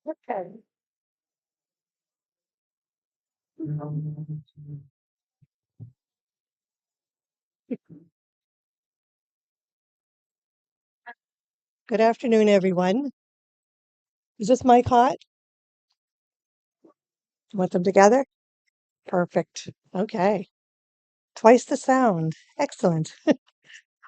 Okay. Good afternoon, everyone. Is this mic hot? Want them together? Perfect. Okay. Twice the sound. Excellent.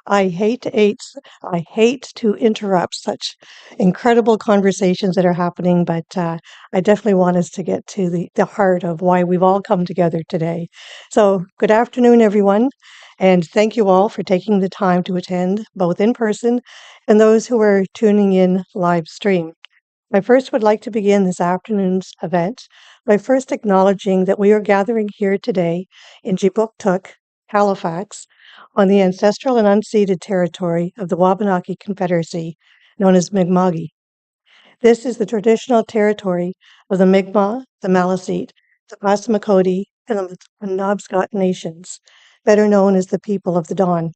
I hate to hate, I hate to interrupt such incredible conversations that are happening, but I definitely want us to get to the heart of why we've all come together today. So, good afternoon, everyone, and thank you all for taking the time to attend, both in person and those who are tuning in live stream. I first would like to begin this afternoon's event by first acknowledging that we are gathering here today in Jibuktuk, Halifax, on the ancestral and unceded territory of the Wabanaki Confederacy, known as Mi'kma'ki. This is the traditional territory of the Mi'kmaq, the Maliseet, the Passamaquoddy, and the Penobscot nations, better known as the people of the Dawn.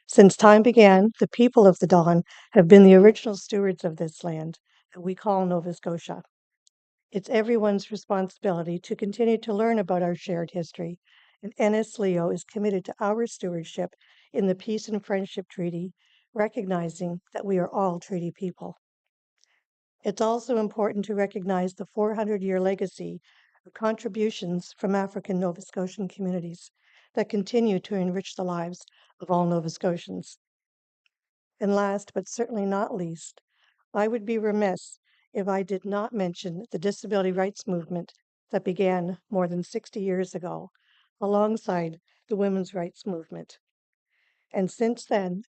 Since time began, the people of the Dawn have been the original stewards of this land that we call Nova Scotia. It's everyone's responsibility to continue to learn about our shared history, and NS-LEO is committed to our stewardship in the Peace and Friendship Treaty, recognizing that we are all treaty people. It's also important to recognize the 400-year legacy of contributions from African Nova Scotian communities that continue to enrich the lives of all Nova Scotians. And last, but certainly not least, I would be remiss if I did not mention the disability rights movement that began more than 60 years ago, alongside the women's rights movement. And since then,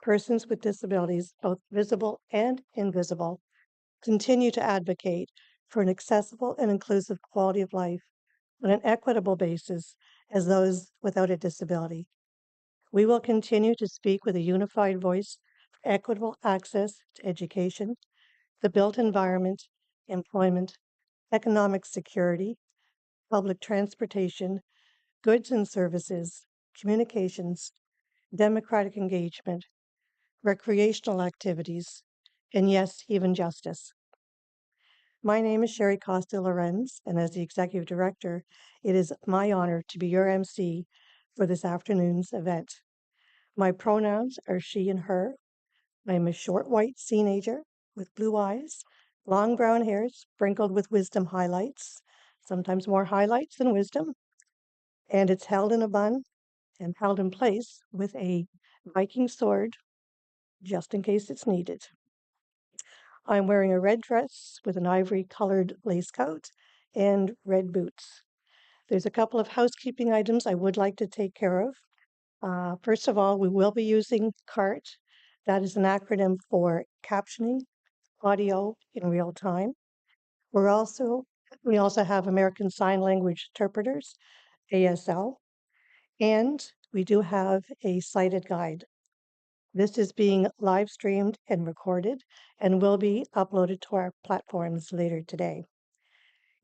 persons with disabilities, both visible and invisible, continue to advocate for an accessible and inclusive quality of life on an equitable basis as those without a disability. We will continue to speak with a unified voice for equitable access to education, the built environment, employment, economic security, public transportation, goods and services, communications, democratic engagement, recreational activities, and yes, even justice. My name is Sherry Costa Lorenz, and as the Executive Director, it is my honor to be your MC for this afternoon's event. My pronouns are she and her. I am a short white teenager with blue eyes, long brown hair sprinkled with wisdom highlights, sometimes more highlights than wisdom, and it's held in a bun and held in place with a Viking sword just in case it's needed. I'm wearing a red dress with an ivory colored lace coat and red boots. There's a couple of housekeeping items I would like to take care of. First of all, we will be using CART. That is an acronym for captioning audio in real time. We're also we also have American Sign Language interpreters, ASL, and we do have a sighted guide. This is being live streamed and recorded and will be uploaded to our platforms later today.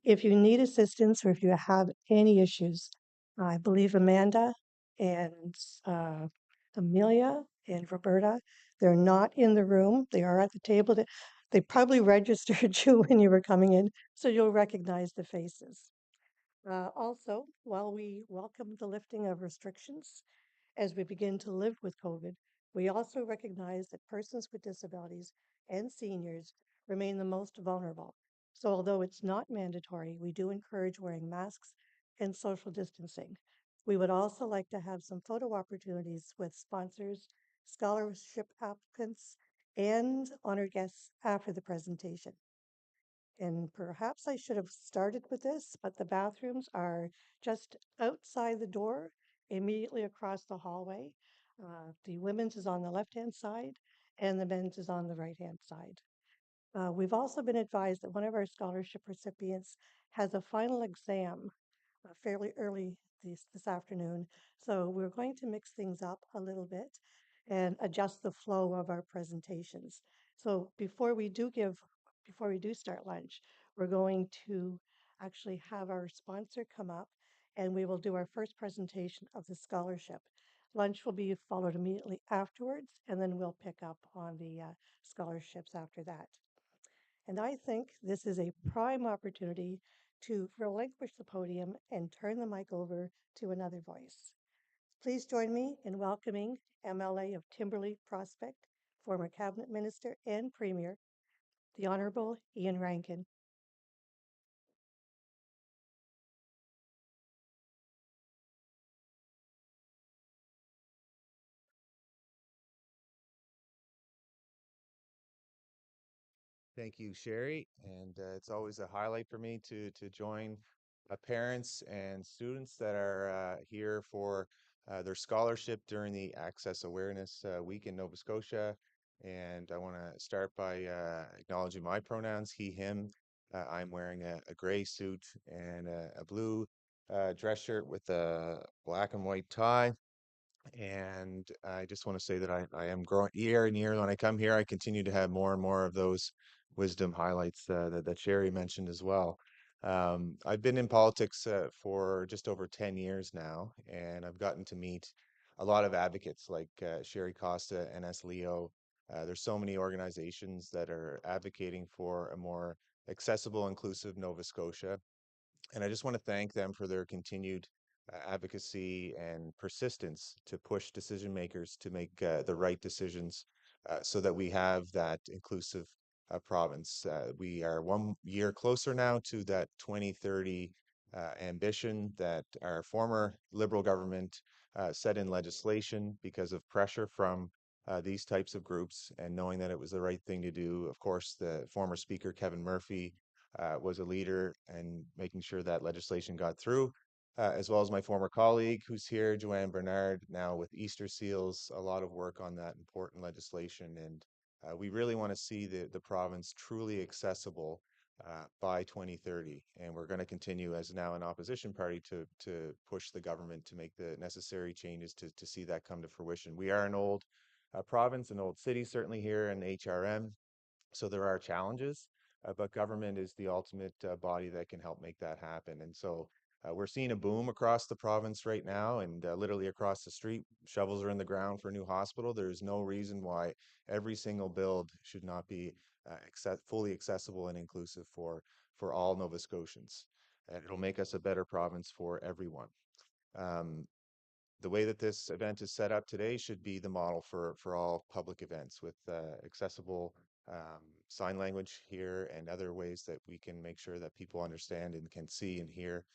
If you need assistance or if you have any issues, I believe Amanda and uh, Amelia and Roberta, they're not in the room. They are at the table. They probably registered you when you were coming in, so you'll recognize the faces. Also, while we welcome the lifting of restrictions as we begin to live with COVID, we also recognize that persons with disabilities and seniors remain the most vulnerable. So, although it's not mandatory, we do encourage wearing masks and social distancing. We would also like to have some photo opportunities with sponsors, scholarship applicants, and honored guests after the presentation. And perhaps I should have started with this, but the bathrooms are just outside the door, immediately across the hallway. The women's is on the left-hand side, and the men's is on the right-hand side. We've also been advised that one of our scholarship recipients has a final exam fairly early this afternoon. So we're going to mix things up a little bit and adjust the flow of our presentations. So before we do start lunch, we're going to actually have our sponsor come up and we will do our first presentation of the scholarship. Lunch will be followed immediately afterwards, and then we'll pick up on the scholarships after that. and I think this is a prime opportunity to relinquish the podium and turn the mic over to another voice. Please join me in welcoming MLA of Timberley Prospect, former Cabinet Minister and Premier, the Honorable Ian Rankin. Thank you, Sherry. And it's always a highlight for me to join parents and students that are here for their scholarship during the Access Awareness Week in Nova Scotia. And I want to start by acknowledging my pronouns, he, him. I'm wearing a gray suit and a blue dress shirt with a black and white tie. And I just want to say that I am growing year and year. When I come here, I continue to have more and more of those wisdom highlights that Sherry mentioned as well. I've been in politics for just over 10 years now, and I've gotten to meet a lot of advocates like Sherry Costa, NS Leo. There's so many organizations that are advocating for a more accessible, inclusive Nova Scotia. And I just want to thank them for their continued advocacy and persistence to push decision makers to make the right decisions so that we have that inclusive province. We are 1 year closer now to that 2030 ambition that our former Liberal government set in legislation because of pressure from these types of groups and knowing that it was the right thing to do. Of course, the former Speaker, Kevin Murphy, was a leader and making sure that legislation got through, as well as my former colleague who's here, Joanne Bernard, now with Easter Seals, a lot of work on that important legislation. And we really want to see the province truly accessible by 2030. And we're going to continue as now an opposition party to push the government to make the necessary changes to see that come to fruition. We are an old province, an old city, certainly here in HRM. So there are challenges, but government is the ultimate body that can help make that happen. And so we're seeing a boom across the province right now, and literally across the street, shovels are in the ground for a new hospital. There's no reason why every single build should not be fully accessible and inclusive for all Nova Scotians. And it'll make us a better province for everyone. Um, the way that this event is set up today should be the model for all public events with accessible sign language here and other ways that we can make sure that people understand and can see and hear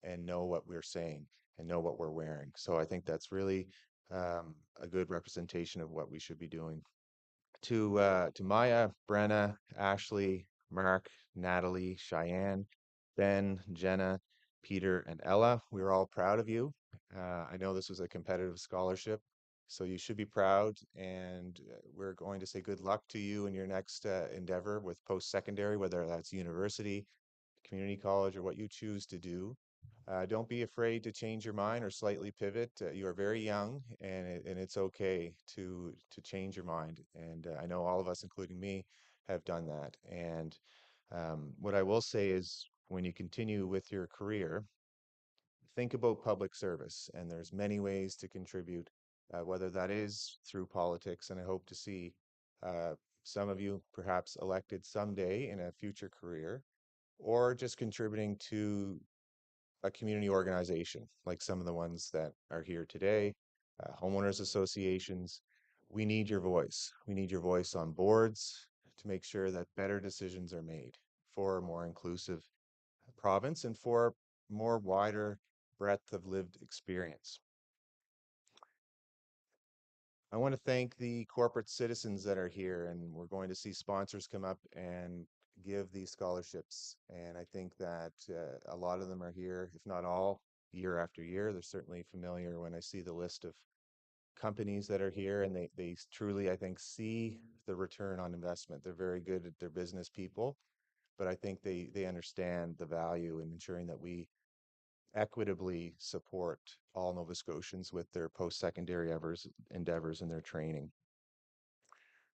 and know what we're saying and know what we're wearing. So I think that's really a good representation of what we should be doing to Maya, Brenna, Ashley, Mark, Natalie, Cheyenne, Ben, Jenna, Peter, and Ella. We're all proud of you. I know this was a competitive scholarship, so you should be proud. And we're going to say good luck to you in your next endeavor with post-secondary, whether that's university, community college, or what you choose to do. Don't be afraid to change your mind or slightly pivot. You are very young, and it's okay to change your mind. And I know all of us, including me, have done that. And what I will say is, when you continue with your career, think about public service. And there's many ways to contribute, whether that is through politics. And I hope to see some of you perhaps elected someday in a future career, or just contributing to a community organization like some of the ones that are here today, homeowners associations. We need your voice. We need your voice on boards to make sure that better decisions are made for a more inclusive province and for more wider breadth of lived experience. I want to thank the corporate citizens that are here, and we're going to see sponsors come up and give these scholarships. And I think that a lot of them are here, if not all, year after year. They're certainly familiar when I see the list of companies that are here, and they truly, I think, see the return on investment. They're very good at their business people, but I think they understand the value in ensuring that we equitably support all Nova Scotians with their post-secondary endeavors and their training.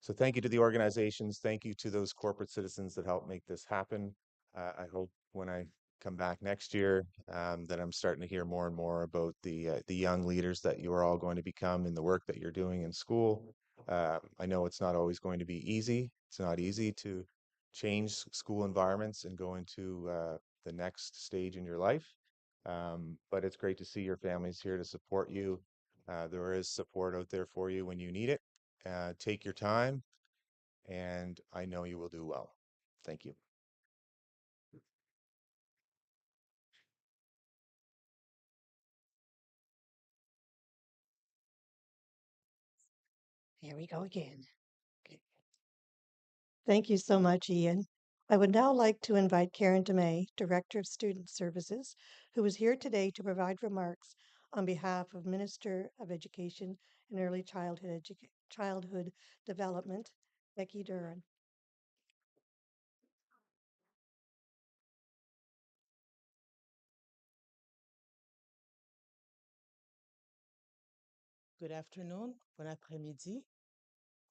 So thank you to the organizations. Thank you to those corporate citizens that helped make this happen. I hope when I come back next year that I'm starting to hear more and more about the young leaders that you are all going to become in the work that you're doing in school. I know it's not always going to be easy. It's not easy change school environments and go into the next stage in your life. But it's great to see your family's here to support you. There is support out there for you when you need it. Take your time, and I know you will do well. Thank you. Here we go again. Okay. Thank you so much, Ian. I would now like to invite Karen DeMay, Director of Student Services, who is here today to provide remarks on behalf of Minister of Education and Early Childhood Development, Becky Duran. Good afternoon, bon après-midi.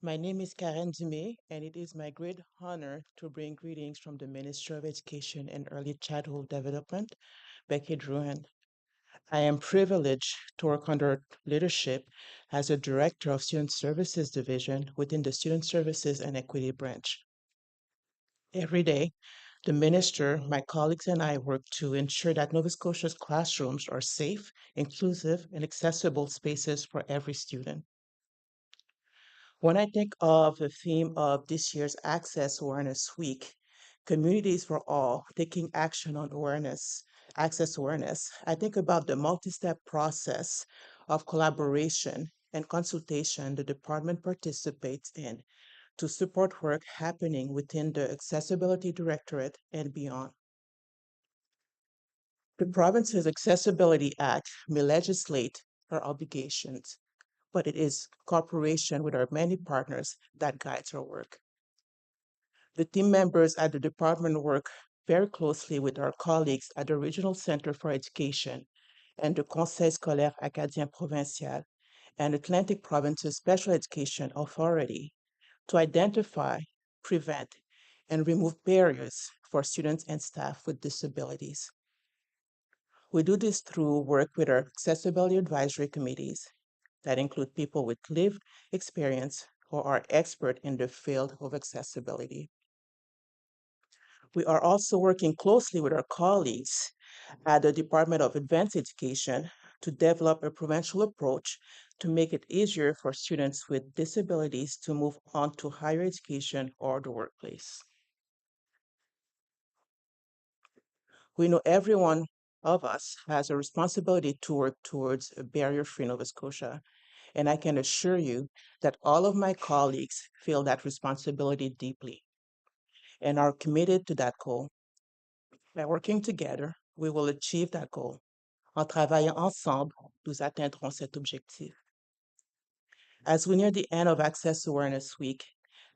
My name is Karen Dumay, and it is my great honor to bring greetings from the Minister of Education and Early Childhood Development, Becky Druhan. I am privileged to work under her leadership as a Director of Student Services Division within the Student Services and Equity Branch. Every day, the Minister, my colleagues, and I work to ensure that Nova Scotia's classrooms are safe, inclusive, and accessible spaces for every student. When I think of the theme of this year's Access Awareness Week, communities for all taking action on access awareness, I think about the multi-step process of collaboration and consultation the department participates in to support work happening within the Accessibility Directorate and beyond. The province's Accessibility Act may legislate our obligations, but it is cooperation with our many partners that guides our work. The team members at the department work very closely with our colleagues at the Regional Center for Education and the Conseil scolaire acadien provincial and Atlantic Province's Special Education Authority to identify, prevent, and remove barriers for students and staff with disabilities. We do this through work with our accessibility advisory committees that include people with lived experience or are expert in the field of accessibility. We are also working closely with our colleagues at the Department of Advanced Education to develop a provincial approach to make it easier for students with disabilities to move on to higher education or the workplace. We know every one of us has a responsibility to work towards a barrier-free Nova Scotia, and I can assure you that all of my colleagues feel that responsibility deeply and are committed to that goal. By working together, we will achieve that goal. En travaillant ensemble, nous atteindrons cet objectif. As we near the end of Access Awareness Week,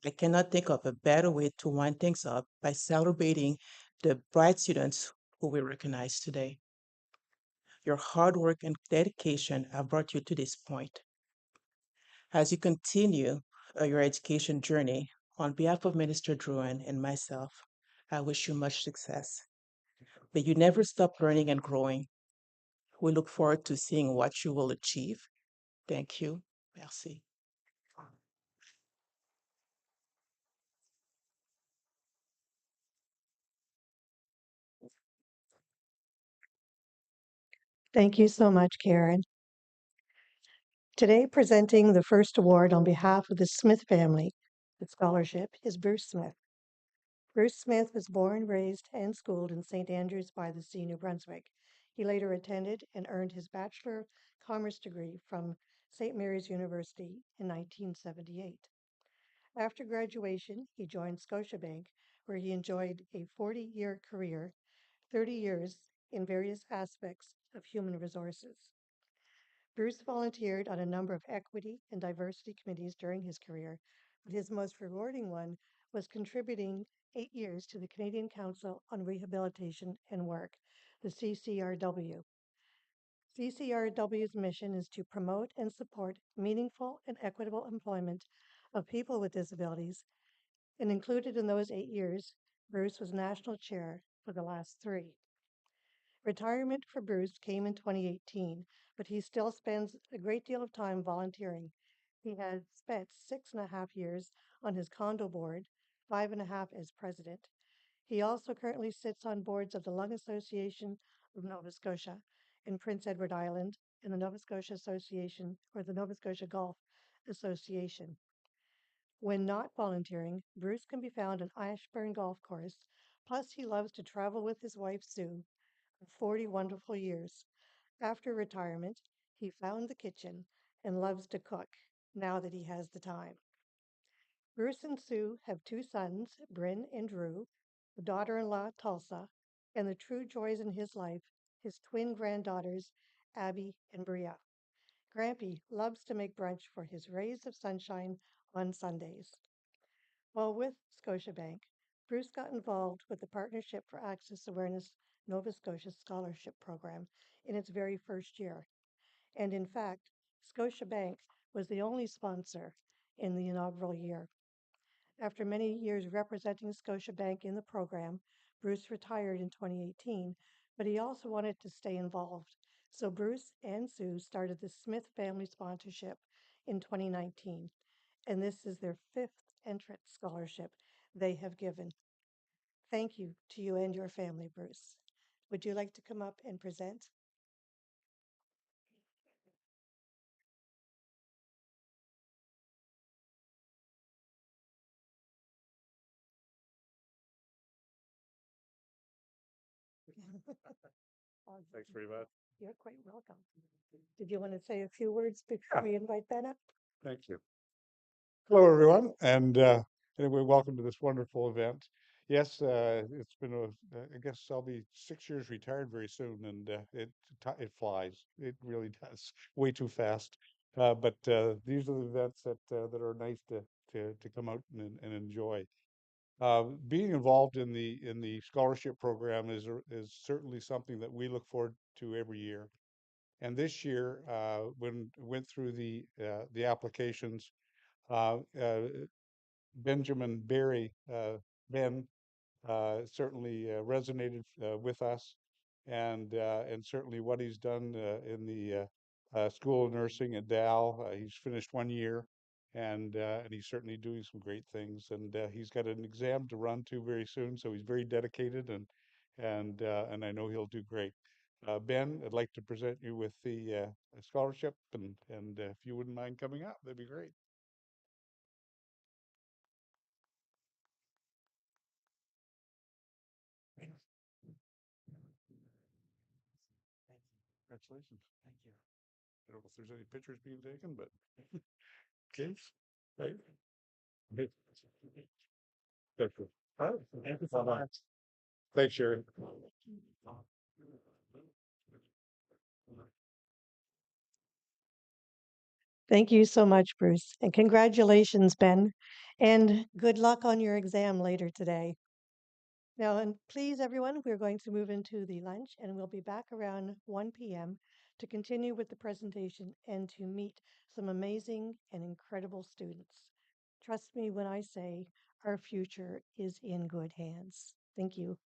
I cannot think of a better way to wind things up by celebrating the bright students who we recognize today. Your hard work and dedication have brought you to this point. As you continue your education journey, on behalf of Minister Druin and myself, I wish you much success. May you never stop learning and growing. We look forward to seeing what you will achieve. Thank you. Merci. Thank you so much, Karen. Today, presenting the first award on behalf of the Smith family, the scholarship, is Bruce Smith. Bruce Smith was born, raised, and schooled in St. Andrews by the Sea, New Brunswick. He later attended and earned his Bachelor of Commerce degree from St. Mary's University in 1978. After graduation, he joined Scotiabank, where he enjoyed a 40-year career, 30 years in various aspects of human resources. Bruce volunteered on a number of equity and diversity committees during his career, but his most rewarding one was contributing 8 years to the Canadian Council on Rehabilitation and Work, the CCRW. CCRW's mission is to promote and support meaningful and equitable employment of people with disabilities, and included in those 8 years, Bruce was national chair for the last three. Retirement for Bruce came in 2018, but he still spends a great deal of time volunteering. He has spent 6.5 years on his condo board, 5.5 as president. He also currently sits on boards of the Lung Association of Nova Scotia in Prince Edward Island and the Nova Scotia Association or the Nova Scotia Golf Association. When not volunteering, Bruce can be found on Ashburn Golf Course. Plus, he loves to travel with his wife Sue for 40 wonderful years. After retirement, he found the kitchen and loves to cook now that he has the time. Bruce and Sue have two sons, Bryn and Drew, a daughter in law, Tulsa, and the true joys in his life, his twin granddaughters, Abby and Bria. Grampy loves to make brunch for his rays of sunshine on Sundays. While with Scotiabank, Bruce got involved with the Partnership for Access Awareness Nova Scotia Scholarship Program in its very first year. And in fact, Scotiabank was the only sponsor in the inaugural year. After many years representing Scotiabank in the program, Bruce retired in 2018, but he also wanted to stay involved. So Bruce and Sue started the Smith Family Sponsorship in 2019, and this is their fifth entrance scholarship they have given. Thank you to you and your family, Bruce. Would you like to come up and present? Thanks very much. You're quite welcome. Did you want to say a few words before we invite Ben up? Thank you. Hello, everyone, and anyway, welcome to this wonderful event. Yes, it's been I guess I'll be 6 years retired very soon, and it flies. It really does, way too fast. But these are the events that are nice to come out and enjoy. Being involved in the scholarship program is certainly something that we look forward to every year. And this year, when went through the applications, uh, uh, Benjamin Berry, Ben, certainly resonated with us, and certainly what he's done in the School of Nursing at Dow. He's finished 1 year, and he's certainly doing some great things. And he's got an exam to run to very soon, so he's very dedicated, and I know he'll do great. Ben, I'd like to present you with the scholarship, and if you wouldn't mind coming up, that'd be great. Congratulations. Thank you. I don't know if there's any pictures being taken, but kids, right? Okay. Thank you. Thank you so much. Thanks, Sherry. Thank you so much, Bruce. And congratulations, Ben. And good luck on your exam later today. Now, and please, everyone, we're going to move into the lunch and we'll be back around 1 p.m. to continue with the presentation and to meet some amazing and incredible students. Trust me when I say our future is in good hands. Thank you.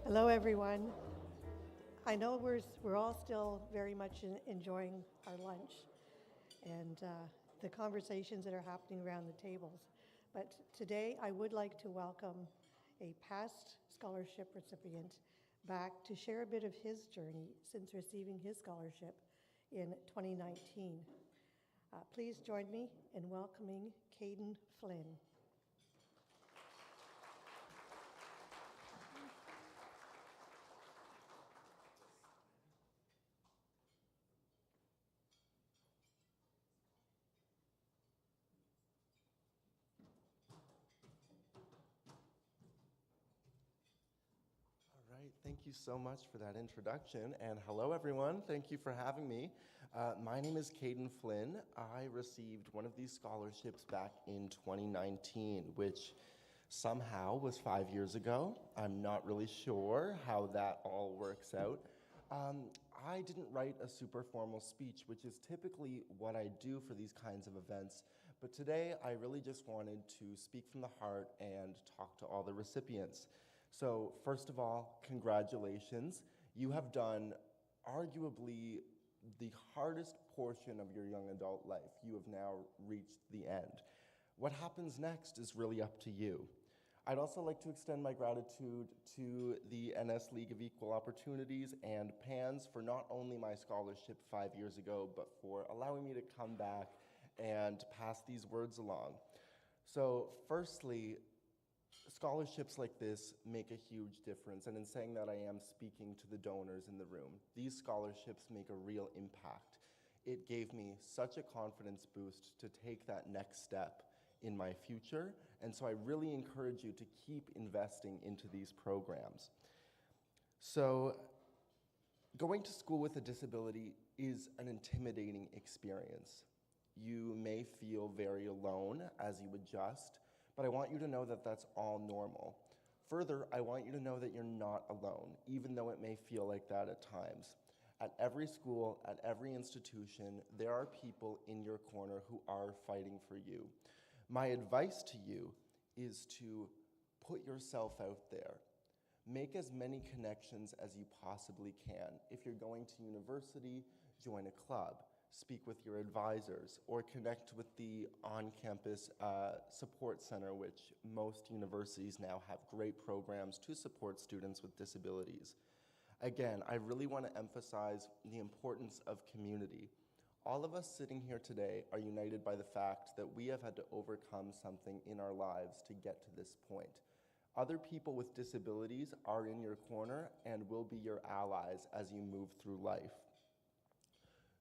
Hello, everyone. I know we're all still very much enjoying our lunch and the conversations that are happening around the tables. But today I would like to welcome a past scholarship recipient back to share a bit of his journey since receiving his scholarship in 2019. Please join me in welcoming Caden Flynn. All right, thank you so much for that introduction, and hello everyone, thank you for having me. My name is Caden Flynn. I received one of these scholarships back in 2019, which somehow was 5 years ago. I'm not really sure how that all works out. I didn't write a super formal speech, which is typically what I do for these kinds of events, but today I really just wanted to speak from the heart and talk to all the recipients. So first of all, congratulations. You have done arguably the hardest portion of your young adult life. You have now reached the end. What happens next is really up to you. I'd also like to extend my gratitude to the NS League of Equal Opportunities and PANS for not only my scholarship 5 years ago, but for allowing me to come back and pass these words along. So firstly, scholarships like this make a huge difference, and in saying that, I am speaking to the donors in the room. These scholarships make a real impact. It gave me such a confidence boost to take that next step in my future, and so I really encourage you to keep investing into these programs. So, going to school with a disability is an intimidating experience. You may feel very alone as you adjust, but I want you to know that that's all normal. Further, I want you to know that you're not alone, even though it may feel like that at times. At every school, at every institution, there are people in your corner who are fighting for you. My advice to you is to put yourself out there. Make as many connections as you possibly can. If you're going to university, join a club, speak with your advisors, or connect with the on-campus support center, which most universities now have great programs to support students with disabilities. Again, I really want to emphasize the importance of community. All of us sitting here today are united by the fact that we have had to overcome something in our lives to get to this point. Other people with disabilities are in your corner and will be your allies as you move through life.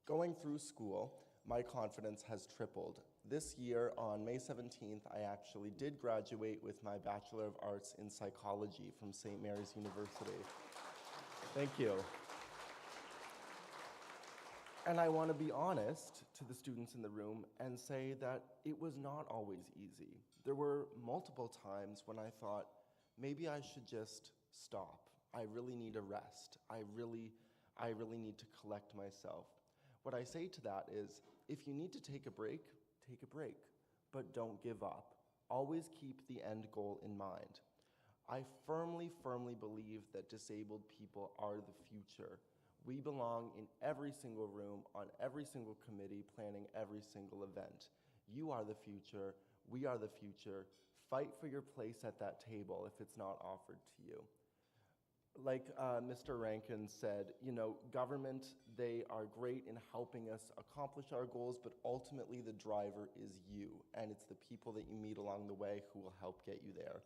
Going through school, my confidence has tripled. This year, on May 17th, I actually did graduate with my Bachelor of Arts in Psychology from St. Mary's University. Thank you. And I want to be honest to the students in the room and say that it was not always easy. There were multiple times when I thought, maybe I should just stop. I really need a rest. I really need to collect myself. What I say to that is, if you need to take a break, but don't give up. Always keep the end goal in mind. I firmly believe that disabled people are the future. We belong in every single room, on every single committee, planning every single event. You are the future, we are the future. Fight for your place at that table if it's not offered to you. Like Mr. Rankin said, you know, government, they are great in helping us accomplish our goals, but ultimately the driver is you, and it's the people that you meet along the way who will help get you there.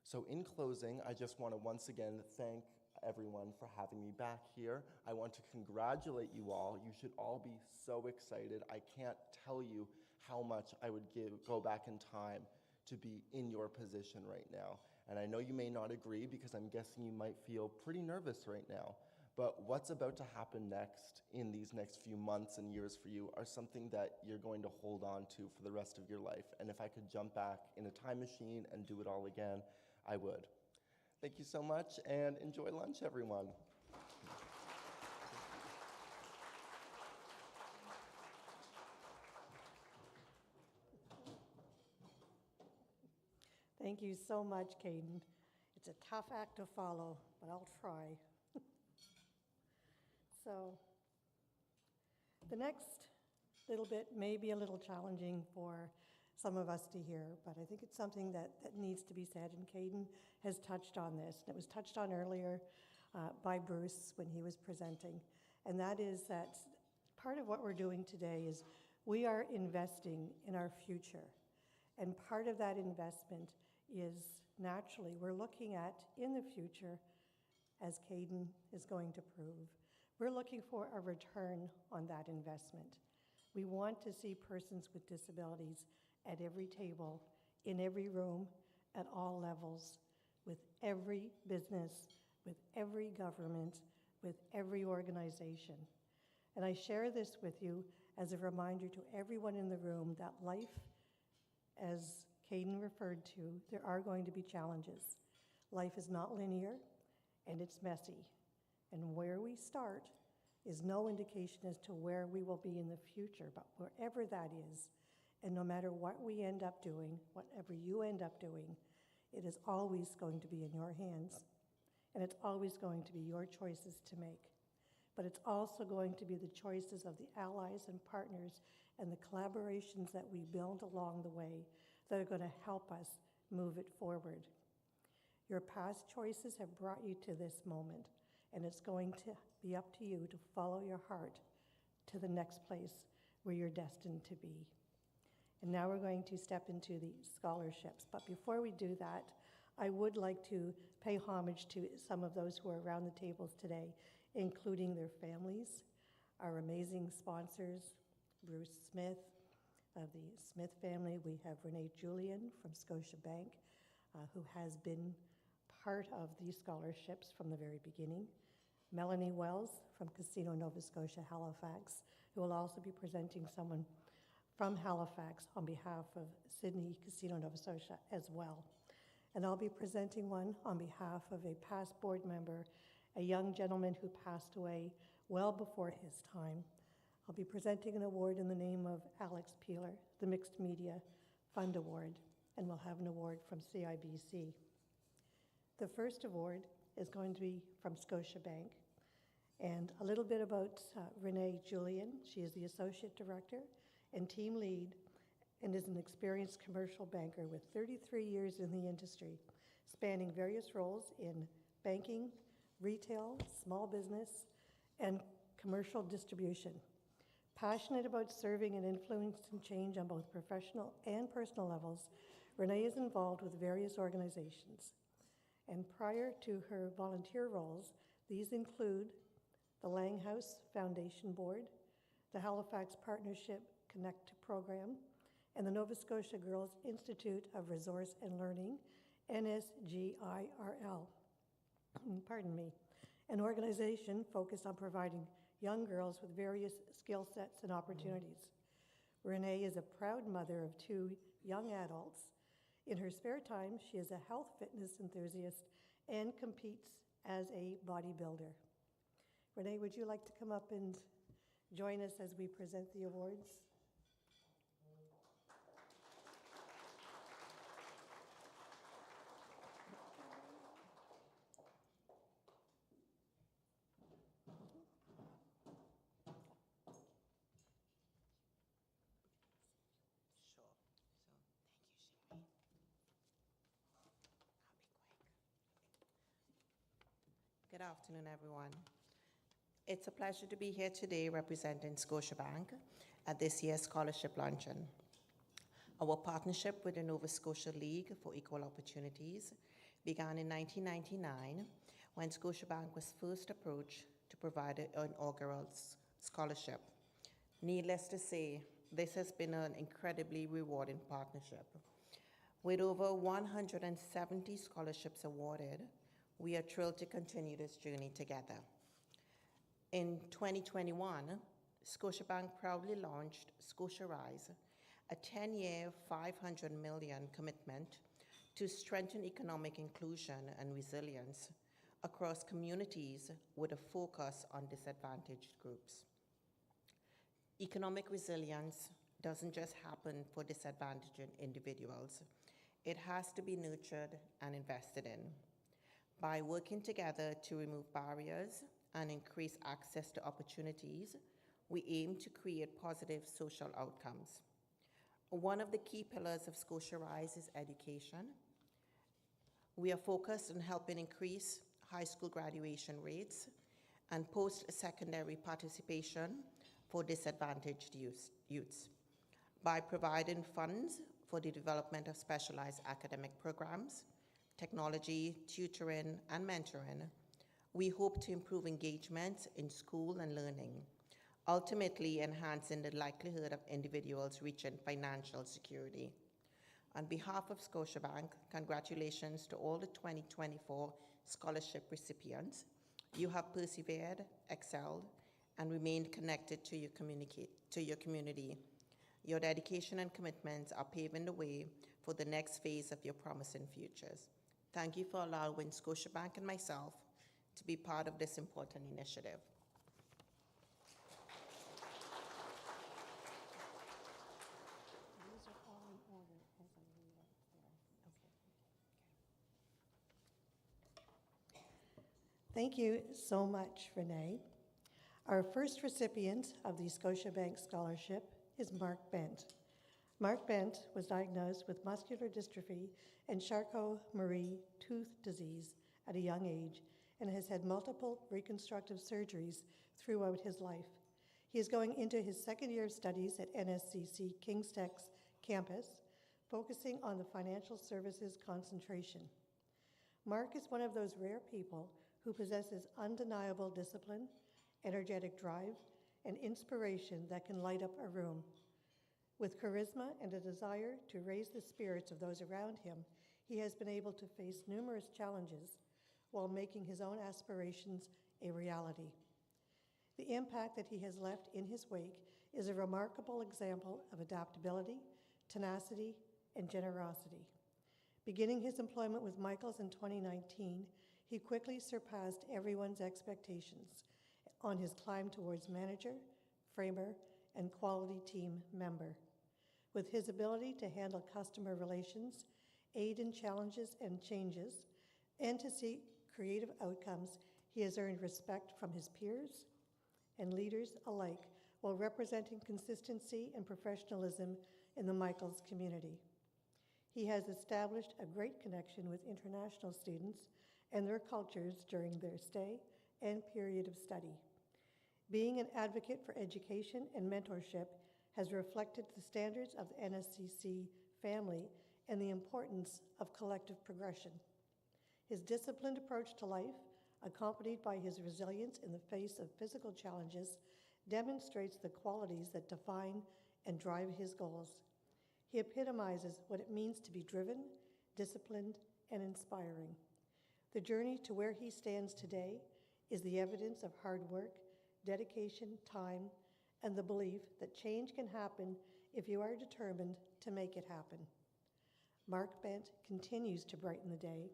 So in closing, I just want to once again thank everyone for having me back here. I want to congratulate you all. You should all be so excited. I can't tell you how much I would go back in time to be in your position right now. And I know you may not agree because I'm guessing you might feel pretty nervous right now. But what's about to happen next in these next few months and years for you are something that you're going to hold on to for the rest of your life. And if I could jump back in a time machine and do it all again, I would. Thank you so much, and enjoy lunch, everyone. Thank you so much, Caden. It's a tough act to follow, but I'll try. So the next little bit may be a little challenging for some of us to hear, but I think it's something that needs to be said, and Caden has touched on this. And it was touched on earlier by Bruce when he was presenting, and that is that part of what we're doing today is we are investing in our future. And part of that investment is naturally we're looking at, in the future, as Caden is going to prove, we're looking for a return on that investment. We want to see persons with disabilities at every table, in every room, at all levels, with every business, with every government, with every organization. And I share this with you as a reminder to everyone in the room that life, as Caden referred to, there are going to be challenges. Life is not linear, and it's messy. And where we start is no indication as to where we will be in the future, but wherever that is, and no matter what we end up doing, whatever you end up doing, it is always going to be in your hands, and it's always going to be your choices to make. But it's also going to be the choices of the allies and partners and the collaborations that we build along the way that are going to help us move it forward. Your past choices have brought you to this moment, and it's going to be up to you to follow your heart to the next place where you're destined to be. And now we're going to step into the scholarships. But before we do that, I would like to pay homage to some of those who are around the tables today, including their families, our amazing sponsors, Bruce Smith of the Smith family. We have Renee Julian from Scotiabank, who has been part of these scholarships from the very beginning. Melanie Wells from Casino Nova Scotia Halifax, who will also be presenting someone from Halifax on behalf of Sydney Casino Nova Scotia as well. And I'll be presenting one on behalf of a past board member, a young gentleman who passed away well before his time. I'll be presenting an award in the name of Alex Peeler, the Mixed Media Fund Award, and we'll have an award from CIBC. The first award is going to be from Scotiabank. And a little bit about Renee Julian. She is the Associate Director and Team Lead and is an experienced commercial banker with 33 years in the industry, spanning various roles in banking, retail, small business, and commercial distribution. Passionate about serving and influencing change on both professional and personal levels, Renee is involved with various organizations. And prior to her volunteer roles, these include the Langhouse Foundation Board, the Halifax Partnership Connect program, and the Nova Scotia Girls Institute of Resource and Learning, NSGIRL, pardon me, an organization focused on providing young girls with various skill sets and opportunities. Renee is a proud mother of 2 young adults. In her spare time, she is a health fitness enthusiast and competes as a bodybuilder. Renee, would you like to come up and join us as we present the awards? Sure. So, thank you, Sherry. I'll be quick. Good afternoon, everyone. It's a pleasure to be here today representing Scotiabank at this year's Scholarship Luncheon. Our partnership with the Nova Scotia League for Equal Opportunities began in 1999 when Scotiabank was first approached to provide an inaugural scholarship. Needless to say, this has been an incredibly rewarding partnership. With over 170 scholarships awarded, we are thrilled to continue this journey together. In 2021, Scotiabank proudly launched Scotia Rise, a 10-year, $500 million commitment to strengthen economic inclusion and resilience across communities with a focus on disadvantaged groups. Economic resilience doesn't just happen for disadvantaged individuals. It has to be nurtured and invested in. By working together to remove barriers and increase access to opportunities, we aim to create positive social outcomes. One of the key pillars of Scotia Rise is education. We are focused on helping increase high school graduation rates and post-secondary participation for disadvantaged youths by providing funds for the development of specialized academic programs, technology, tutoring, and mentoring. We hope to improve engagement in school and learning, ultimately enhancing the likelihood of individuals reaching financial security. On behalf of Scotiabank, congratulations to all the 2024 scholarship recipients. You have persevered, excelled, and remained connected to your community. Your dedication and commitments are paving the way for the next phase of your promising futures. Thank you for allowing Scotiabank and myself to be part of this important initiative. These are all in order as I read up there. Thank you so much, Renee. Our first recipient of the Scotiabank Scholarship is Mark Bent. Mark Bent was diagnosed with muscular dystrophy and Charcot-Marie tooth disease at a young age and has had multiple reconstructive surgeries throughout his life. He is going into his second year of studies at NSCC King's Tech's campus, focusing on the financial services concentration. Mark is one of those rare people who possesses undeniable discipline, energetic drive, and inspiration that can light up a room. With charisma and a desire to raise the spirits of those around him, he has been able to face numerous challenges while making his own aspirations a reality. The impact that he has left in his wake is a remarkable example of adaptability, tenacity, and generosity. Beginning his employment with Michaels in 2019, he quickly surpassed everyone's expectations on his climb towards manager, framer, and quality team member. With his ability to handle customer relations, aid in challenges and changes, and to seek creative outcomes, he has earned respect from his peers and leaders alike while representing consistency and professionalism in the Michaels community. He has established a great connection with international students and their cultures during their stay and period of study. Being an advocate for education and mentorship has reflected the standards of the NSCC family and the importance of collective progression. His disciplined approach to life, accompanied by his resilience in the face of physical challenges, demonstrates the qualities that define and drive his goals. He epitomizes what it means to be driven, disciplined, and inspiring. The journey to where he stands today is the evidence of hard work, dedication, time, and the belief that change can happen if you are determined to make it happen. Mark Bent continues to brighten the day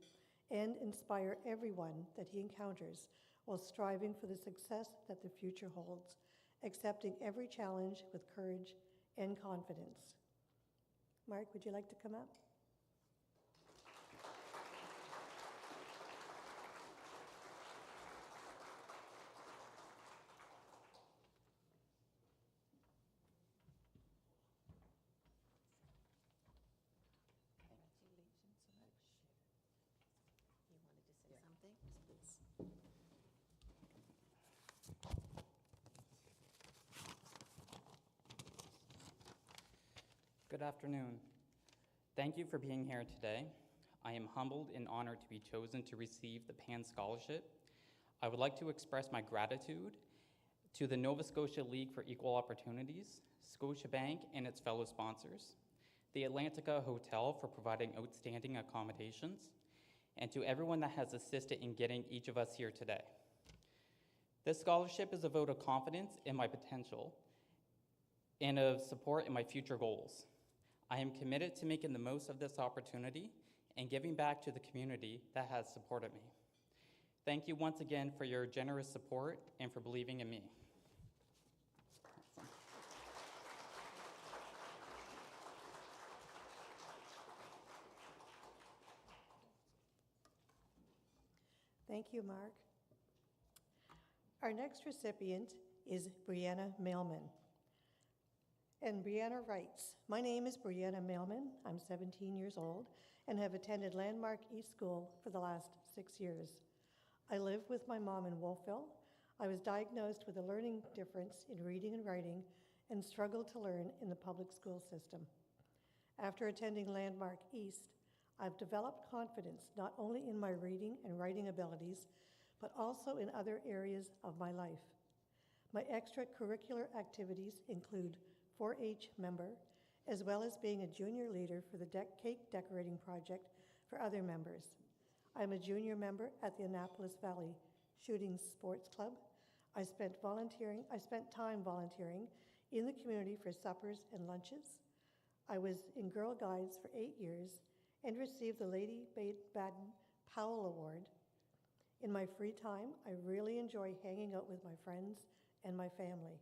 and inspire everyone that he encounters while striving for the success that the future holds, accepting every challenge with courage and confidence. Mark, would you like to come up? Good afternoon. Thank you for being here today. I am humbled and honored to be chosen to receive the PAN Scholarship. I would like to express my gratitude to the Nova Scotia League for Equal Opportunities, Scotiabank and its fellow sponsors, the Atlantica Hotel for providing outstanding accommodations, and to everyone that has assisted in getting each of us here today. This scholarship is a vote of confidence in my potential and of support in my future goals. I am committed to making the most of this opportunity and giving back to the community that has supported me. Thank you once again for your generous support and for believing in me. Thank you, Mark. Our next recipient is Brianna Mailman. And Brianna writes, "My name is Brianna Mailman. I'm 17 years old and have attended Landmark East School for the last 6 years. I live with my mom in Wolfville. I was diagnosed with a learning difference in reading and writing and struggled to learn in the public school system. After attending Landmark East, I've developed confidence not only in my reading and writing abilities, but also in other areas of my life. My extracurricular activities include 4-H member, as well as being a junior leader for the cake decorating project for other members. I'm a junior member at the Annapolis Valley Shooting Sports Club. I spent time volunteering in the community for suppers and lunches. I was in Girl Guides for 8 years and received the Lady Baden Powell Award. In my free time, I really enjoy hanging out with my friends and my family.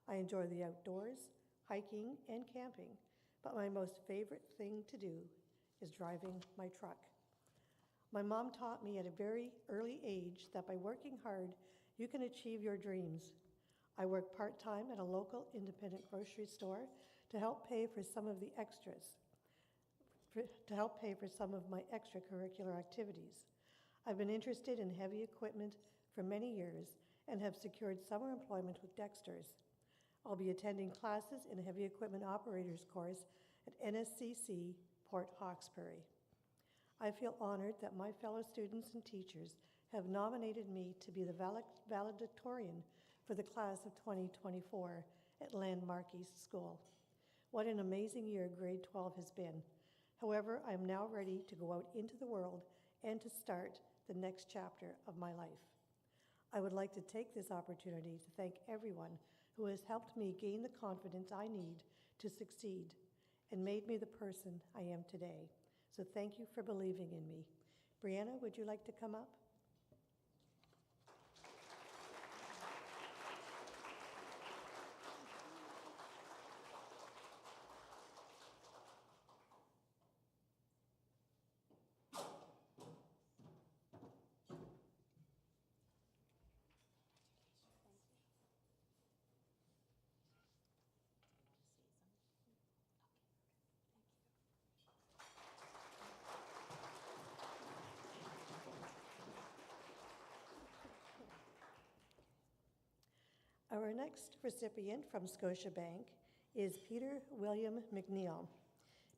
I enjoy the outdoors, hiking, and camping, but my most favorite thing to do is driving my truck. My mom taught me at a very early age that by working hard, you can achieve your dreams. I work part-time at a local independent grocery store to help pay for some of my extracurricular activities. I've been interested in heavy equipment for many years and have secured summer employment with Dexter's. I'll be attending classes in a heavy equipment operators course at NSCC Port Hawkesbury. I feel honored that my fellow students and teachers have nominated me to be the valedictorian for the class of 2024 at Landmark East School. What an amazing year grade 12 has been. However, I am now ready to go out into the world and to start the next chapter of my life. I would like to take this opportunity to thank everyone who has helped me gain the confidence I need to succeed and made me the person I am today. So thank you for believing in me. Brianna, would you like to come up? Our next recipient from Scotiabank is Peter William McNeil.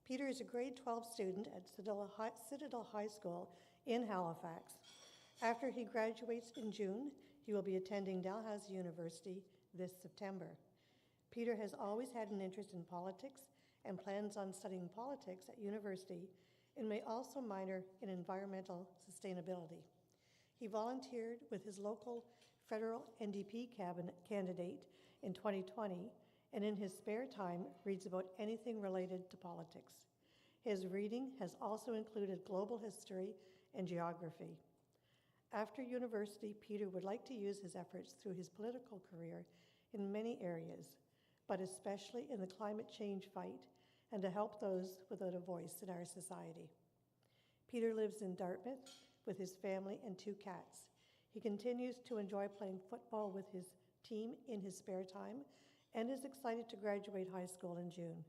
Peter is a grade 12 student at Citadel High School in Halifax. After he graduates in June, he will be attending Dalhousie University this September. Peter has always had an interest in politics and plans on studying politics at university and may also minor in environmental sustainability. He volunteered with his local federal NDP candidate in 2020, and in his spare time reads about anything related to politics. His reading has also included global history and geography. After university, Peter would like to use his efforts through his political career in many areas, but especially in the climate change fight and to help those without a voice in our society. Peter lives in Dartmouth with his family and 2 cats. He continues to enjoy playing football with his team in his spare time and is excited to graduate high school in June.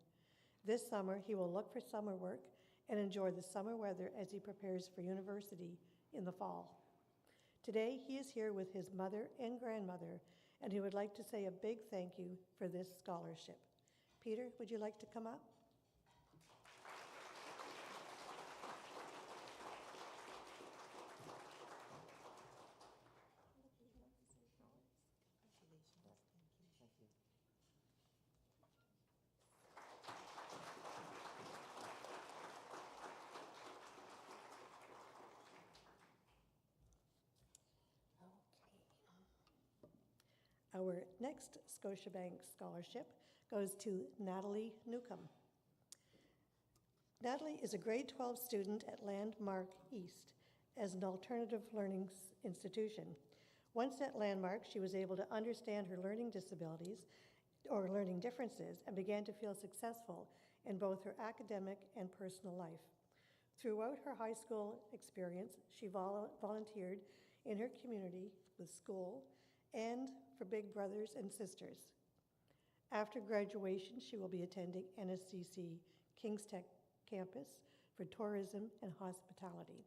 This summer, he will look for summer work and enjoy the summer weather as he prepares for university in the fall. Today, he is here with his mother and grandmother, and he would like to say a big thank you for this scholarship. Peter, would you like to come up? Our next Scotiabank scholarship goes to Natalie Newcomb. Natalie is a grade 12 student at Landmark East as an alternative learning institution. Once at Landmark, she was able to understand her learning disabilities or learning differences and began to feel successful in both her academic and personal life. Throughout her high school experience, she volunteered in her community with school and for big brothers and sisters. After graduation, she will be attending NSCC King's Tech campus for tourism and hospitality,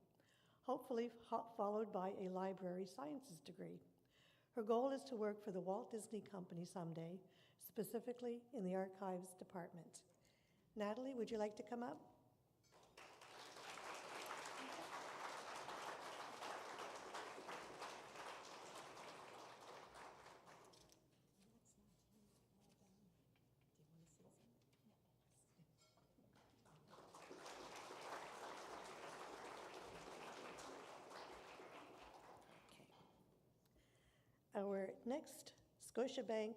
hopefully followed by a library sciences degree. Her goal is to work for the Walt Disney Company someday, specifically in the archives department. Natalie, would you like to come up? Our next Scotiabank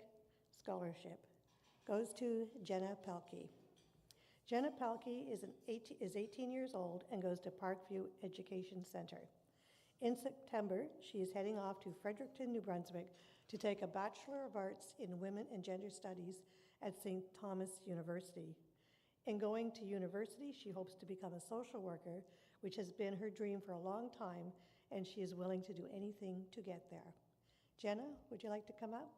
scholarship goes to Jenna Pelkey. Jenna Pelkey is 18 years old and goes to Parkview Education Center. In September, she is heading off to Fredericton, New Brunswick to take a Bachelor of Arts in Women and Gender Studies at St. Thomas University. In going to university, she hopes to become a social worker, which has been her dream for a long time, and she is willing to do anything to get there. Jenna, would you like to come up?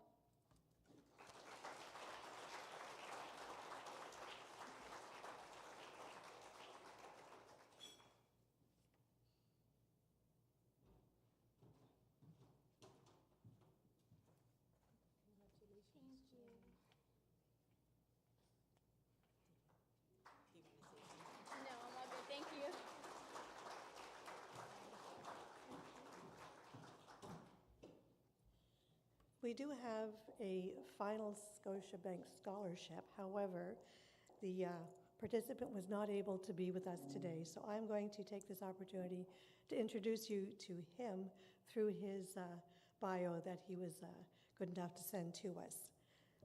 No, I'm all good. Thank you. We do have a final Scotiabank scholarship. However, the participant was not able to be with us today, so I'm going to take this opportunity to introduce you to him through his bio that he was good enough to send to us.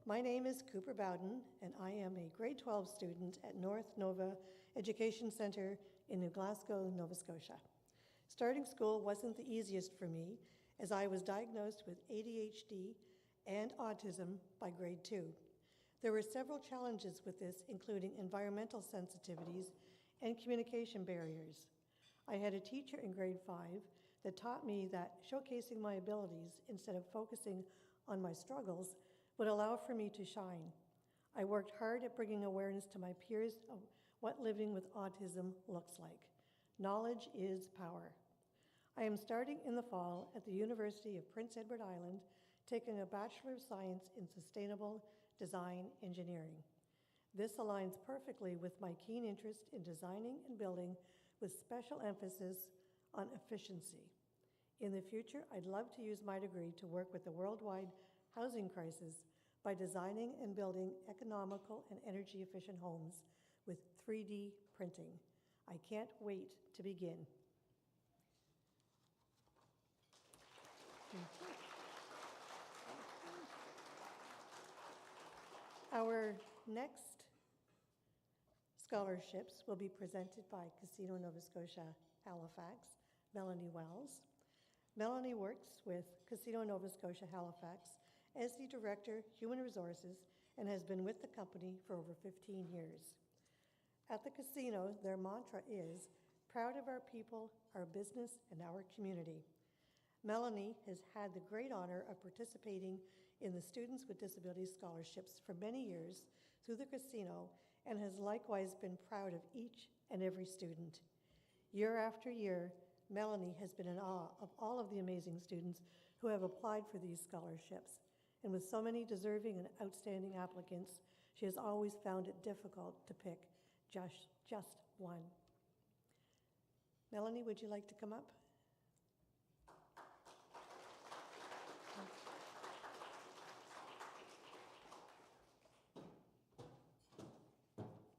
My name is Cooper Bowden, and I am a grade 12 student at North Nova Education Centre in New Glasgow, Nova Scotia. Starting school wasn't the easiest for me, as I was diagnosed with ADHD and autism by grade 2. There were several challenges with this, including environmental sensitivities and communication barriers. I had a teacher in grade 5 that taught me that showcasing my abilities instead of focusing on my struggles would allow for me to shine. I worked hard at bringing awareness to my peers of what living with autism looks like. Knowledge is power. I am starting in the fall at the University of Prince Edward Island, taking a Bachelor of Science in Sustainable Design Engineering. This aligns perfectly with my keen interest in designing and building with special emphasis on efficiency. In the future, I'd love to use my degree to work with the worldwide housing crisis by designing and building economical and energy-efficient homes with 3D printing. I can't wait to begin. Our next scholarships will be presented by Casino Nova Scotia Halifax, Melanie Wells. Melanie works with Casino Nova Scotia Halifax as the Director, Human Resources, and has been with the company for over 15 years. At the casino, their mantra is, proud of our people, our business, and our community. Melanie has had the great honor of participating in the Students with Disabilities Scholarships for many years through the casino and has likewise been proud of each and every student. Year after year, Melanie has been in awe of all of the amazing students who have applied for these scholarships. And with so many deserving and outstanding applicants, she has always found it difficult to pick just one. Melanie, would you like to come up?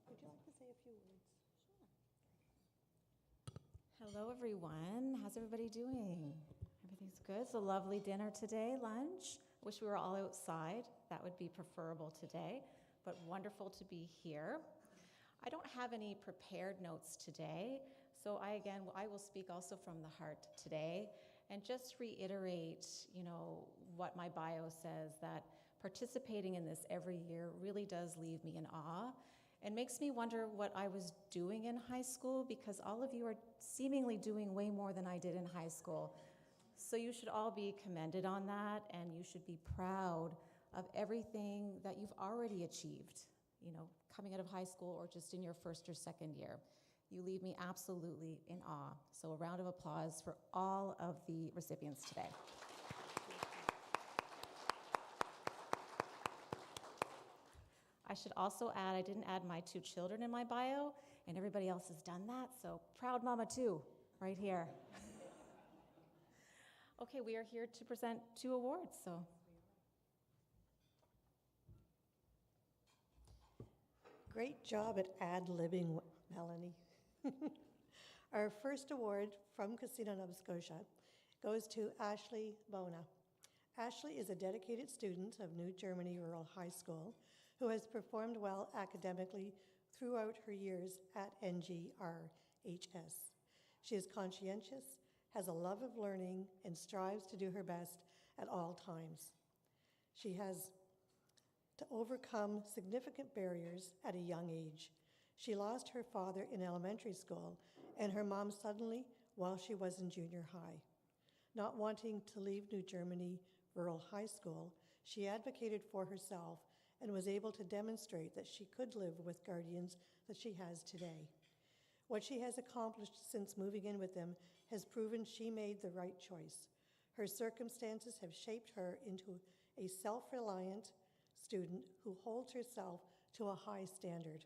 Would you like to say a few words? Hello, everyone. How's everybody doing? Everything's good. It's a lovely dinner today, lunch. Wish we were all outside. That would be preferable today, but wonderful to be here. I don't have any prepared notes today, so I will speak also from the heart today and just reiterate, what my bio says, that participating in this every year really does leave me in awe and makes me wonder what I was doing in high school, because all of you are seemingly doing way more than I did in high school. So you should all be commended on that, and you should be proud of everything that you've already achieved, coming out of high school or just in your first or second year. You leave me absolutely in awe. So a round of applause for all of the recipients today. I should also add, I didn't add my 2 children in my bio, and everybody else has done that, so proud mama too, right here. Okay, we are here to present 2 awards, so. Great job at ad-libbing, Melanie. Our first award from Casino Nova Scotia goes to Ashley Bona. Ashley is a dedicated student of New Germany Rural High School who has performed well academically throughout her years at NGRHS. She is conscientious, has a love of learning, and strives to do her best at all times. She has to overcome significant barriers at a young age. She lost her father in elementary school and her mom suddenly while she was in junior high. Not wanting to leave New Germany Rural High School, she advocated for herself and was able to demonstrate that she could live with guardians that she has today. What she has accomplished since moving in with them has proven she made the right choice. Her circumstances have shaped her into a self-reliant student who holds herself to a high standard.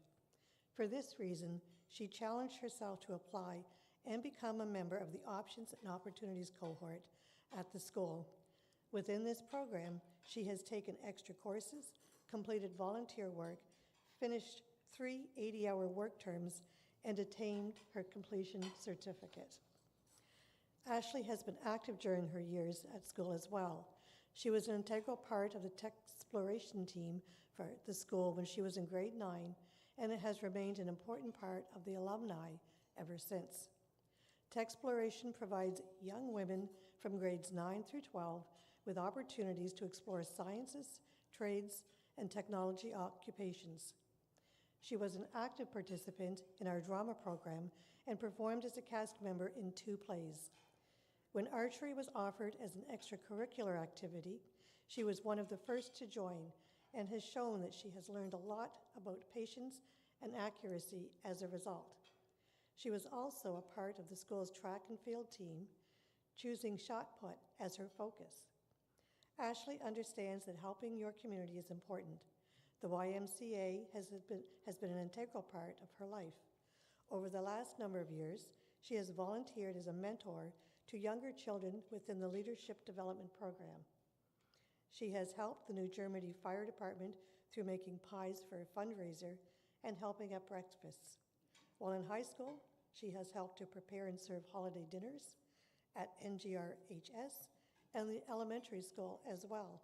For this reason, she challenged herself to apply and become a member of the Options and Opportunities cohort at the school. Within this program, she has taken extra courses, completed volunteer work, finished 3 80-hour work terms, and attained her completion certificate. Ashley has been active during her years at school as well. She was an integral part of the tech exploration team for the school when she was in grade 9, and it has remained an important part of the alumni ever since. Techsploration provides young women from grades 9 through 12 with opportunities to explore sciences, trades, and technology occupations. She was an active participant in our drama program and performed as a cast member in 2 plays. When archery was offered as an extracurricular activity, she was one of the first to join and has shown that she has learned a lot about patience and accuracy as a result. She was also a part of the school's track and field team, choosing shot put as her focus. Ashley understands that helping your community is important. The YMCA has been an integral part of her life. Over the last number of years, she has volunteered as a mentor to younger children within the Leadership Development Program. She has helped the New Germany Fire Department through making pies for a fundraiser and helping at breakfasts. While in high school, she has helped to prepare and serve holiday dinners at NGRHS and the elementary school as well.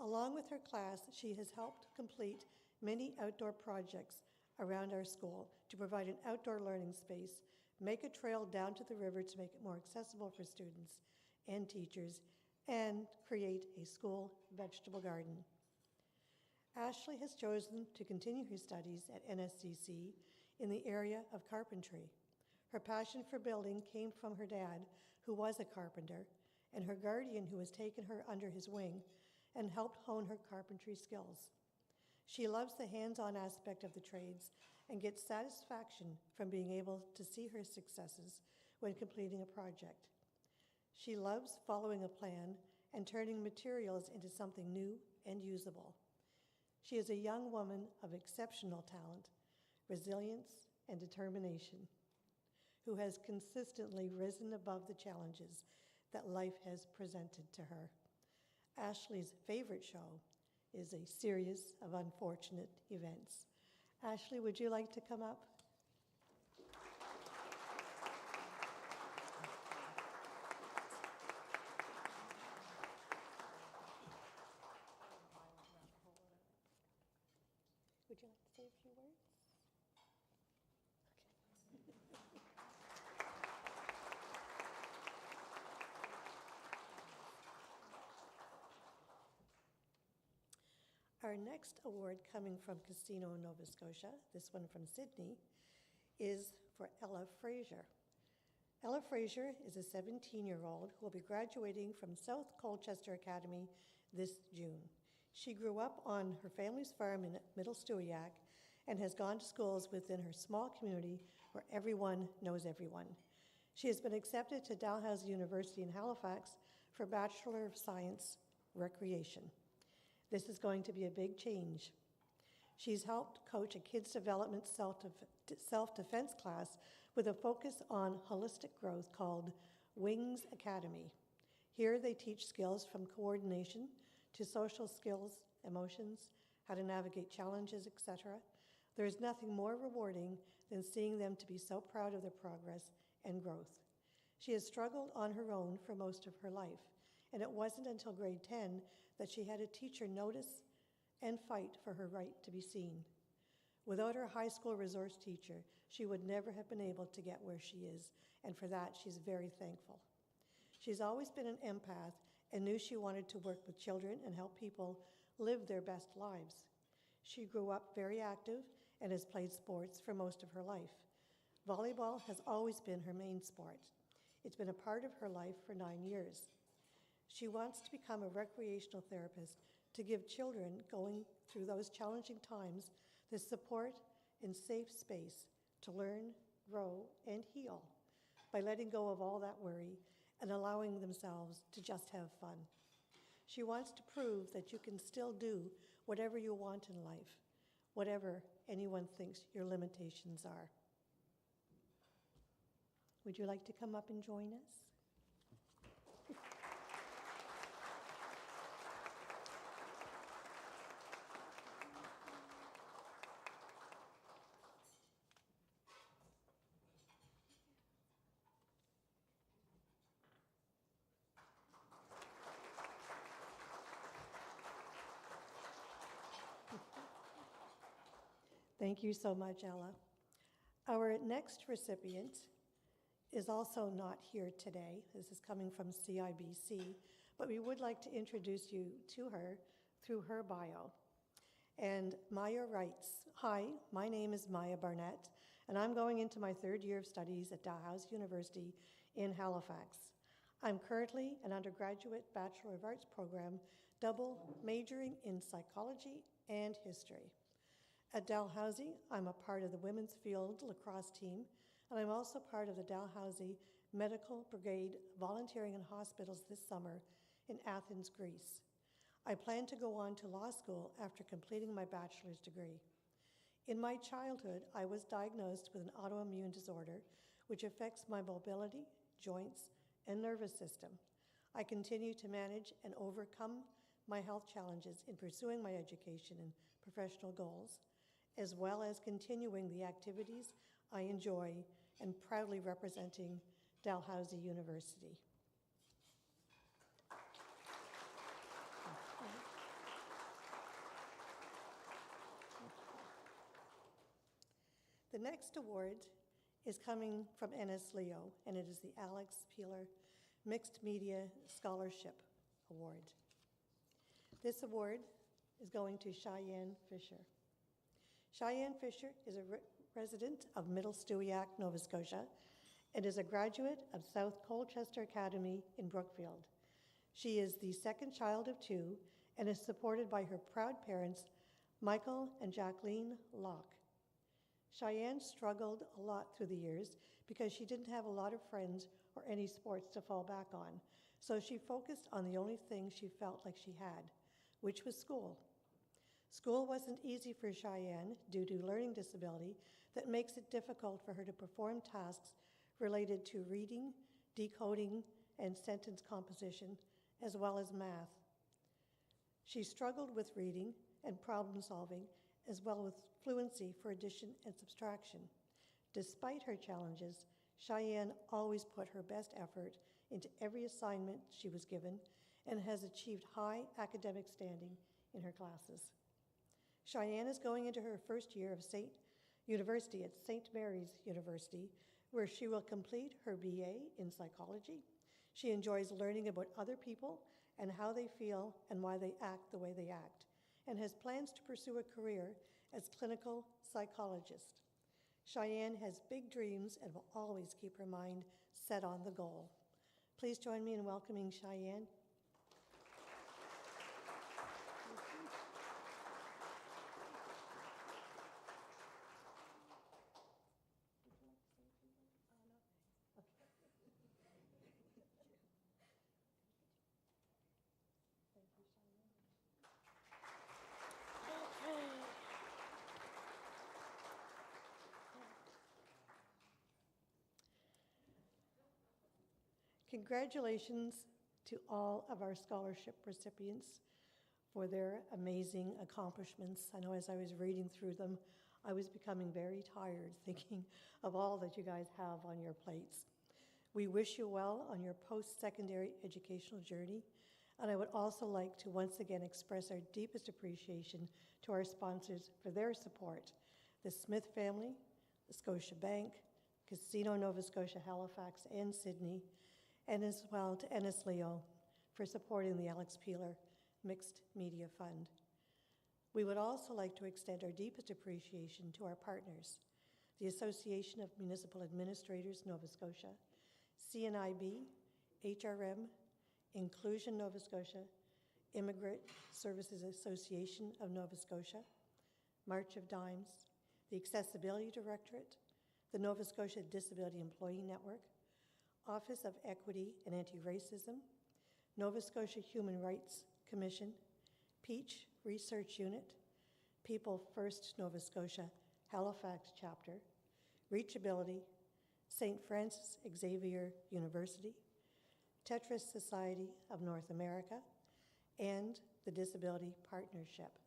Along with her class, she has helped complete many outdoor projects around our school to provide an outdoor learning space, make a trail down to the river to make it more accessible for students and teachers, and create a school vegetable garden. Ashley has chosen to continue her studies at NSCC in the area of carpentry. Her passion for building came from her dad, who was a carpenter, and her guardian, who has taken her under his wing and helped hone her carpentry skills. She loves the hands-on aspect of the trades and gets satisfaction from being able to see her successes when completing a project. She loves following a plan and turning materials into something new and usable. She is a young woman of exceptional talent, resilience, and determination, who has consistently risen above the challenges that life has presented to her. Ashley's favorite show is A Series of Unfortunate Events. Ashley, would you like to come up? Would you like to say a few words? Our next award, coming from Casino Nova Scotia, this one from Sydney, is for Ella Fraser. Ella Frazier is a 17-year-old who will be graduating from South Colchester Academy this June. She grew up on her family's farm in Middle Stewiacke and has gone to schools within her small community where everyone knows everyone. She has been accepted to Dalhousie University in Halifax for Bachelor of Science Recreation. This is going to be a big change. She's helped coach a kids' development self-defense class with a focus on holistic growth called Wings Academy. Here they teach skills from coordination to social skills, emotions, how to navigate challenges, etc. There is nothing more rewarding than seeing them to be so proud of their progress and growth. She has struggled on her own for most of her life, and it wasn't until grade 10 that she had a teacher notice and fight for her right to be seen. Without her high school resource teacher, she would never have been able to get where she is, and for that, she's very thankful. She's always been an empath and knew she wanted to work with children and help people live their best lives. She grew up very active and has played sports for most of her life. Volleyball has always been her main sport. It's been a part of her life for 9 years. She wants to become a recreational therapist to give children going through those challenging times the support and safe space to learn, grow, and heal by letting go of all that worry and allowing themselves to just have fun. She wants to prove that you can still do whatever you want in life, whatever anyone thinks your limitations are. Would you like to come up and join us? Thank you so much, Ella. Our next recipient is also not here today. This is coming from CIBC, but we would like to introduce you to her through her bio. And Maya writes, "Hi, my name is Maya Barnett, and I'm going into my third year of studies at Dalhousie University in Halifax. I'm currently an undergraduate Bachelor of Arts program, double majoring in psychology and history. At Dalhousie, I'm a part of the women's field lacrosse team, and I'm also part of the Dalhousie Medical Brigade volunteering in hospitals this summer in Athens, Greece. I plan to go on to law school after completing my bachelor's degree. In my childhood, I was diagnosed with an autoimmune disorder which affects my mobility, joints, and nervous system. I continue to manage and overcome my health challenges in pursuing my education and professional goals, as well as continuing the activities I enjoy and proudly representing Dalhousie University." The next award is coming from Ennis Leo, and it is the Alex Peeler Mixed Media Scholarship Award. This award is going to Cheyenne Fisher. Cheyenne Fisher is a resident of Middle Stewiacke, Nova Scotia, and is a graduate of South Colchester Academy in Brookfield. She is the second child of two and is supported by her proud parents, Michael and Jacqueline Locke. Cheyenne struggled a lot through the years because she didn't have a lot of friends or any sports to fall back on, so she focused on the only thing she felt like she had, which was school. School wasn't easy for Cheyenne due to learning disability that makes it difficult for her to perform tasks related to reading, decoding, and sentence composition, as well as math. She struggled with reading and problem solving, as well as fluency for addition and subtraction. Despite her challenges, Cheyenne always put her best effort into every assignment she was given and has achieved high academic standing in her classes. Cheyenne is going into her first year of University at St. Mary's University, where she will complete her BA in psychology. She enjoys learning about other people and how they feel and why they act the way they act, and has plans to pursue a career as clinical psychologist. Cheyenne has big dreams and will always keep her mind set on the goal. Please join me in welcoming Cheyenne. Congratulations to all of our scholarship recipients for their amazing accomplishments. I know as I was reading through them, I was becoming very tired thinking of all that you guys have on your plates. We wish you well on your post-secondary educational journey, and I would also like to once again express our deepest appreciation to our sponsors for their support, the Smith family, the Scotia Bank, Casino Nova Scotia Halifax and Sydney, and as well to Ennis Leo for supporting the Alex Peeler Mixed Media Fund. We would also like to extend our deepest appreciation to our partners, the Association of Municipal Administrators Nova Scotia, CNIB, HRM, Inclusion Nova Scotia, Immigrant Services Association of Nova Scotia, March of Dimes, the Accessibility Directorate, the Nova Scotia Disability Employee Network, Office of Equity and Anti-Racism, Nova Scotia Human Rights Commission, Peach Research Unit, People First Nova Scotia Halifax Chapter, Reachability, St. Francis Xavier University, Tetris Society of North America, and the Disability Partnership.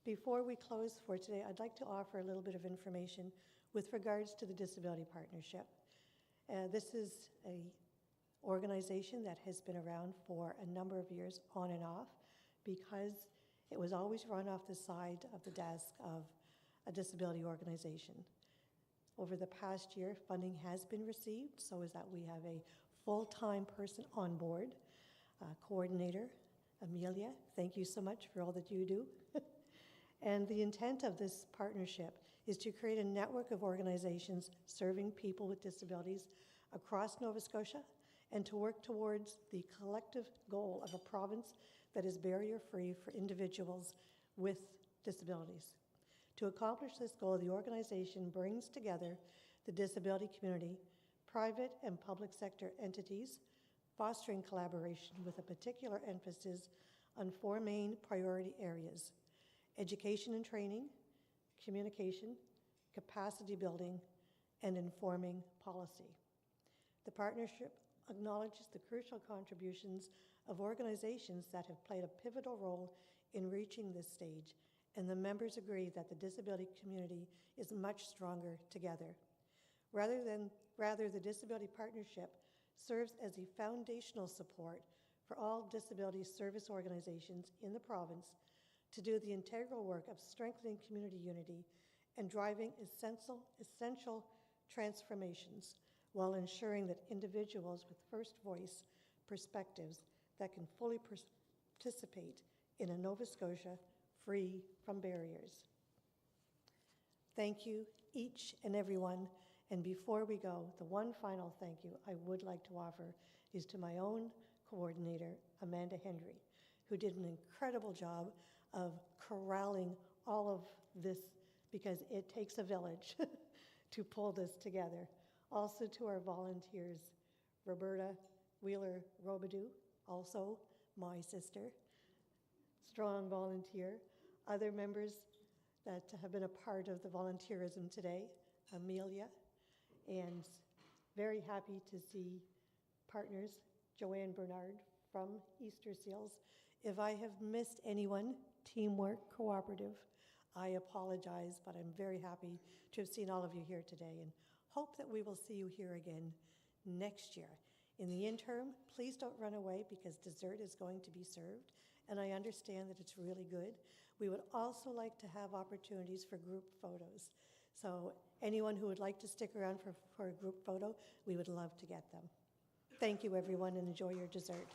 Before we close for today, I'd like to offer a little bit of information with regards to the Disability Partnership. This is an organization that has been around for a number of years on and off because it was always run off the side of the desk of a disability organization. Over the past year, funding has been received, so is that we have a full-time person on board, coordinator, Amelia. Thank you so much for all that you do. And the intent of this partnership is to create a network of organizations serving people with disabilities across Nova Scotia and to work towards the collective goal of a province that is barrier-free for individuals with disabilities. To accomplish this goal, the organization brings together the disability community, private and public sector entities, fostering collaboration with a particular emphasis on 4 main priority areas: education and training, communication, capacity building, and informing policy. The partnership acknowledges the crucial contributions of organizations that have played a pivotal role in reaching this stage, and the members agree that the disability community is much stronger together. Rather, the Disability Partnership serves as a foundational support for all disability service organizations in the province to do the integral work of strengthening community unity and driving essential transformations while ensuring that individuals with first voice perspectives that can fully participate in a Nova Scotia free from barriers. Thank you, each and every one. And before we go, the one final thank you I would like to offer is to my own coordinator, Amanda Hendry, who did an incredible job of corralling all of this because it takes a village to pull this together. Also to our volunteers, Roberta Wheeler-Robidoux, also my sister, strong volunteer. Other members that have been a part of the volunteerism today, Amelia, and very happy to see partners, Joanne Bernard from Easter Seals. If I have missed anyone, teamwork, cooperative, I apologize, but I'm very happy to have seen all of you here today and hope that we will see you here again next year. In the interim, please don't run away because dessert is going to be served, and I understand that it's really good. We would also like to have opportunities for group photos. So anyone who would like to stick around for a group photo, we would love to get them. Thank you, everyone, and enjoy your dessert.